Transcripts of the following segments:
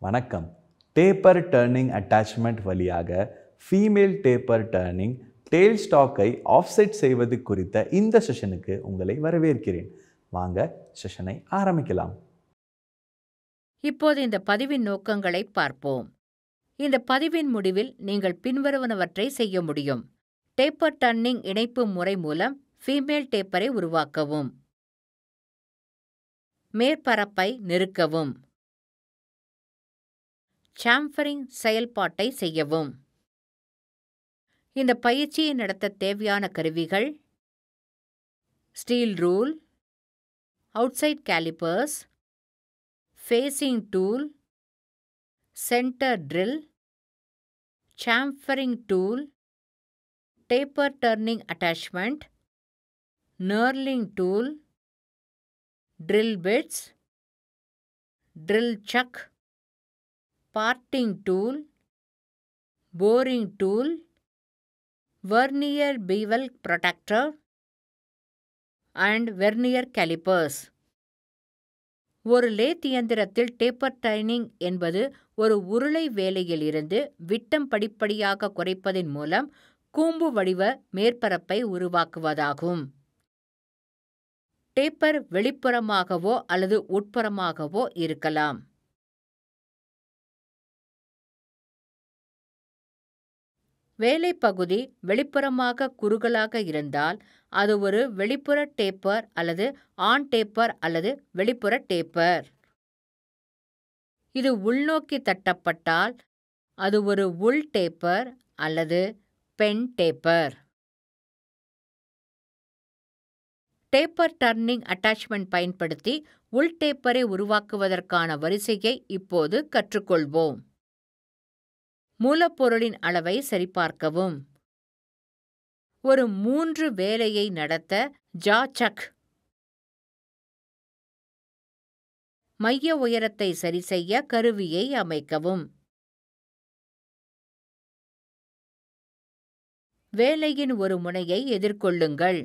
வணக்கம். Taper turning attachment வழியாக female taper turning tail ஸ்டாக்கை ஆஃப்செட் செய்வது குறித்த இந்த செஷனுக்கு உங்களை வரவேற்கிறேன். வாங்க செஷனை ஆரம்பிக்கலாம். இப்போது இந்த பதிவின் நோக்கங்களை பார்ப்போம். இந்த பதிவின் முடிவில் நீங்கள் பின்வருவனவற்றை செய்ய முடியும். டேப்பர் டர்னிங் இணைப்பு முறை மூலம் ஃபீமேல் டேப்பரை உருவாக்கவும். மேற்பரப்பை நெருக்கவும். சாம்ஃபரிங் செயல்பாட்டை செய்யவும். இந்த பயிற்சியை நடத்த தேவையான கருவிகள்: steel rule, outside callipers, facing tool, centre drill, chamfering tool, taper turning attachment, knurling tool, drill bits, drill chuck, parting tool, boring tool, vernier bevel protractor and vernier callipers. ஒரு லேத் இயந்திரத்தில் டேப்பர் டர்னிங் என்பது ஒரு உருளை வேலையிலிருந்து விட்டம் படிப்படியாக குறைப்பதன் மூலம் கூம்பு வடிவ மேற்பரப்பை உருவாக்குவதாகும். டேப்பர் வெளிப்புறமாகவோ அல்லது உட்புறமாகவோ இருக்கலாம். வேலைப்பகுதி வெளிப்புறமாக குறுகலாக இருந்தால் அது ஒரு வெளிப்புற டேப்பர் அல்லது ஆன் டேப்பர் அல்லது வெளிப்புற டேப்பர். இது உள்நோக்கி தட்டப்பட்டால் அது ஒரு உள் டேப்பர் அல்லது பென் டேப்பர். டேப்பர் டர்னிங் அட்டாச்மெண்ட் பயன்படுத்தி உள் டேப்பரை உருவாக்குவதற்கான வரிசையை இப்போது கற்றுக்கொள்வோம். மூலப்பொருளின் அளவை சரிபார்க்கவும். ஒரு 3 வேலையை நடத்த ஜா சக். மைய உயரத்தை சரிசெய்ய கருவியை அமைக்கவும். வேலையின் ஒரு முனையை எதிர்கொள்ளுங்கள்.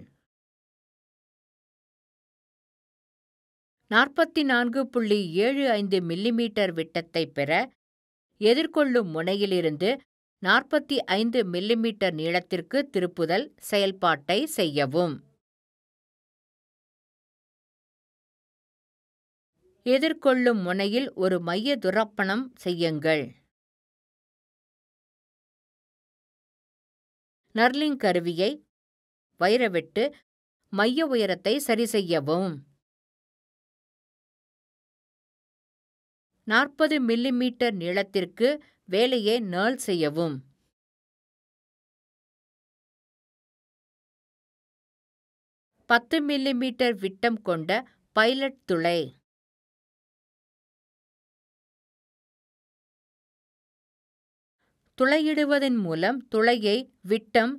44.75 மில்லிமீட்டர் விட்டத்தை பெற எதிர்கொள்ளும் முனையிலிருந்து 45 மில்லிமீட்டர் நீளத்திற்கு திருப்புதல் செயல்பாட்டை செய்யவும். எதிர்கொள்ளும் முனையில் ஒரு மைய துரப்பணம் செய்யுங்கள். நர்லிங் கருவியை வைரவிட்டு மைய உயரத்தை சரிசெய்யவும். 40 மில்லிமீட்டர் நீளத்திற்கு வேலையை நர்ல் செய்யவும். பத்து மில்லிமீட்டர் விட்டம் கொண்ட பைலட் துளை. துளையிடுவதன் மூலம் துளையை விட்டம்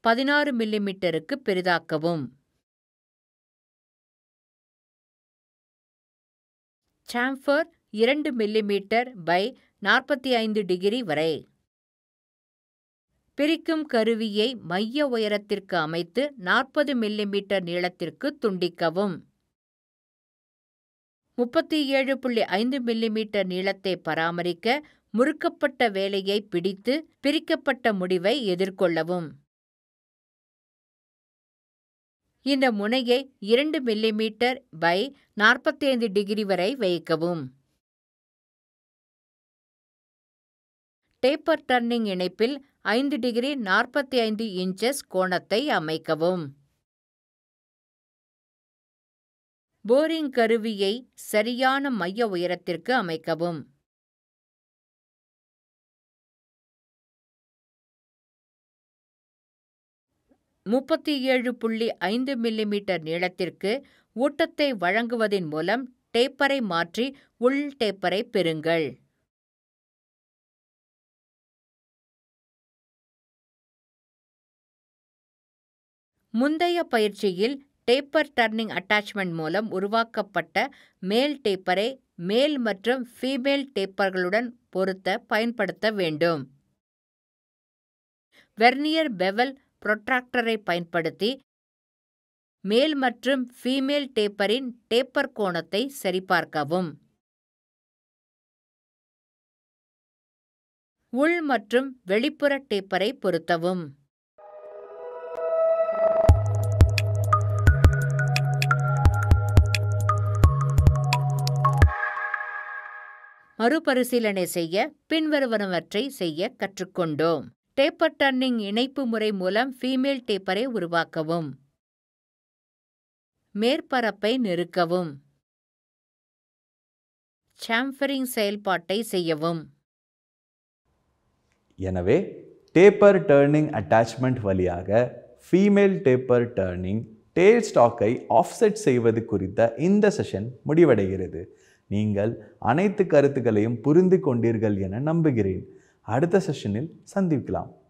16 மில்லிமீட்டருக்கு பெரிதாக்கவும். சாம்ஃபர் 2 மில்லிமீட்டர் பை 45 டிகிரி வரை. பிரிக்கும் கருவியை மைய உயரத்திற்கு அமைத்து 40 மில்லிமீட்டர் நீளத்திற்கு துண்டிக்கவும். 37.5 மில்லிமீட்டர் நீளத்தை பராமரிக்க முறுக்கப்பட்ட வேலையை பிடித்து பிரிக்கப்பட்ட முடிவை எதிர்கொள்ளவும். இந்த முனையை 2 மில்லிமீட்டர் பை 45 டிகிரி வரை வைக்கவும். டேப்பர் டர்னிங் இணைப்பில் 5 டிகிரி 45 இன்ச்சஸ் கோணத்தை அமைக்கவும். போரிங் கருவியை சரியான மைய உயரத்திற்கு அமைக்கவும். .5 மில்லிமீட்டர் நீளத்திற்கு ஊட்டத்தை வழங்குவதன் மூலம் டேப்பரை மாற்றி உள் டேப்பரை பெறுங்கள். முந்தைய பயிற்சியில் டேப்பர் டர்னிங் அட்டாச்மெண்ட் மூலம் உருவாக்கப்பட்ட மேல் டேப்பரை மேல் மற்றும் ஃபீமேல் டேப்பர்களுடன் பொருத்த பயன்படுத்த வேண்டும். வெர்னியர் பெவல் ப்ரொட்ராக்டரை பயன்படுத்தி மேல் மற்றும் ஃபீமேல் டேப்பரின் டேப்பர் கோணத்தை சரிபார்க்கவும். உள் மற்றும் வெளிப்புற டேப்பரை பொருத்தவும். மறுபரிசீலனை செய்ய பின்வருவனவற்றை செய்ய கற்றுக்கொண்டோம். டேப்பர் டர்னிங் இணைப்பு முறை மூலம் ஃபீமேல் டேப்பரை உருவாக்கவும். மேற்பரப்பை நெருக்கவும். சாம்ஃபரிங் செயல்பாட்டை செய்யவும். எனவே டேப்பர் டர்னிங் அட்டாச்மெண்ட் வழியாக ஃபீமேல் டேப்பர் டர்னிங் டெயில் ஸ்டாக்கை ஆஃப்செட் செய்வது குறித்த இந்த செஷன் முடிவடைகிறது. நீங்கள் அனைத்து கருத்துக்களையும் புரிந்து கொண்டீர்கள் என நம்புகிறேன். அடுத்த செஷனில் சந்திக்கலாம்.